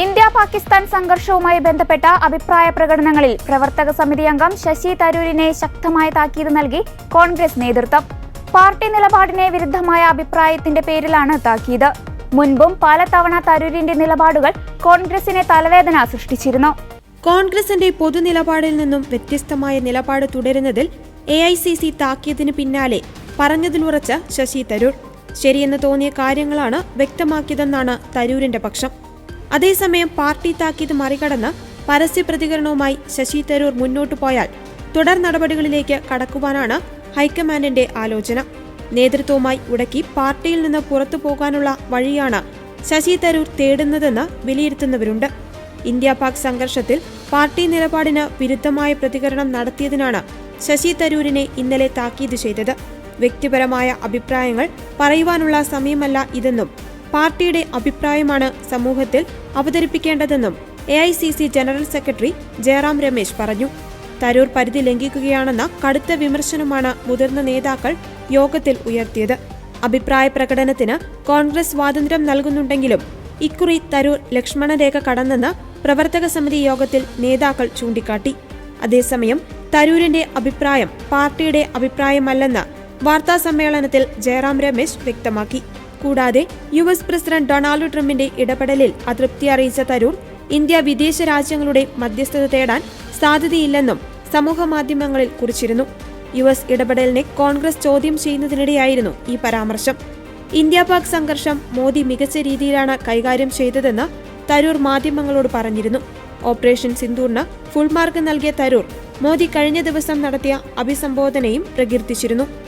ഇന്ത്യ-പാകിസ്ഥാൻ സംഘർഷവുമായി ബന്ധപ്പെട്ട അഭിപ്രായ പ്രകടനങ്ങളിൽ പ്രവർത്തക സമിതി അംഗം ശശി തരൂരിനെ ശക്തമായ താക്കീത് നൽകി കോൺഗ്രസ് നേതൃത്വം. പാർട്ടി നിലപാടിനെ വിരുദ്ധമായ അഭിപ്രായത്തിന്റെ പേരിലാണ് താക്കീത്. മുൻപും പലതവണ തരൂരിന്റെ നിലപാടുകൾ കോൺഗ്രസിനെ തലവേദന സൃഷ്ടിച്ചിരുന്നു. കോൺഗ്രസിന്റെ പൊതുനിലപാടിൽ നിന്നും വ്യത്യസ്തമായ നിലപാട് തുടരുന്നതിൽ AICC താക്കീതിന് പിന്നാലെ പറഞ്ഞതിലുറച്ച ശശി തരൂർ ശരിയെന്ന് തോന്നിയ കാര്യങ്ങളാണ് വ്യക്തമാക്കിയതെന്നാണ് തരൂരിന്റെ പക്ഷം. അതേസമയം പാർട്ടി താക്കീത് മറികടന്ന് പരസ്യ പ്രതികരണവുമായി ശശി തരൂർ മുന്നോട്ടു പോയാൽ തുടർ നടപടികളിലേക്ക് കടക്കുവാനാണ് ഹൈക്കമാൻഡിന്റെ ആലോചന. നേതൃത്വവുമായി ഉടക്കി പാർട്ടിയിൽ നിന്ന് പുറത്തു പോകാനുള്ള വഴിയാണ് ശശി തരൂർ തേടുന്നതെന്ന് വിലയിരുത്തുന്നവരുണ്ട്. ഇന്ത്യ-പാക് സംഘർഷത്തിൽ പാർട്ടി നിലപാടിന് വിരുദ്ധമായ പ്രതികരണം നടത്തിയതിനാണ് ശശി തരൂരിനെ ഇന്നലെ താക്കീത് ചെയ്തത്. വ്യക്തിപരമായ അഭിപ്രായങ്ങൾ പറയുവാനുള്ള സമയമല്ല ഇതെന്നും പാർട്ടിയുടെ അഭിപ്രായമാണ് സമൂഹത്തിൽ അവതരിപ്പിക്കേണ്ടതെന്നും AICC general secretary Jairam Ramesh പറഞ്ഞു. തരൂർ പരിധി ലംഘിക്കുകയാണെന്ന കടുത്ത വിമർശനമാണ് മുതിർന്ന നേതാക്കൾ യോഗത്തിൽ ഉയർത്തിയത്. അഭിപ്രായ പ്രകടനത്തിന് കോൺഗ്രസ് സ്വാതന്ത്ര്യം നൽകുന്നുണ്ടെങ്കിലും ഇക്കുറി തരൂർ ലക്ഷ്മണരേഖ കടന്നെന്ന് പ്രവർത്തക സമിതി യോഗത്തിൽ നേതാക്കൾ ചൂണ്ടിക്കാട്ടി. അതേസമയം തരൂരിന്റെ അഭിപ്രായം പാർട്ടിയുടെ അഭിപ്രായമല്ലെന്ന് വാർത്താ സമ്മേളനത്തിൽ ജയറാം രമേശ് വ്യക്തമാക്കി. കൂടാതെ US പ്രസിഡന്റ് ഡൊണാൾഡ് ട്രംപിന്റെ ഇടപെടലിൽ അതൃപ്തി അറിയിച്ച തരൂർ ഇന്ത്യ വിദേശ രാജ്യങ്ങളുടെ മധ്യസ്ഥത തേടാൻ സാധ്യതയില്ലെന്നും സമൂഹമാധ്യമങ്ങളിൽ കുറിച്ചിരുന്നു. US ഇടപെടലിനെ കോൺഗ്രസ് ചോദ്യം ചെയ്യുന്നതിനിടെയായിരുന്നു ഈ പരാമർശം. ഇന്ത്യ-പാക് സംഘർഷം മോദി മികച്ച രീതിയിലാണ് കൈകാര്യം ചെയ്തതെന്ന് തരൂർ മാധ്യമങ്ങളോട് പറഞ്ഞിരുന്നു. ഓപ്പറേഷൻ സിന്ദൂറിന് ഫുൾ മാർക്ക് നൽകിയ തരൂർ മോദി കഴിഞ്ഞ ദിവസം നടത്തിയ അഭിസംബോധനയും പ്രകീർത്തിച്ചിരുന്നു.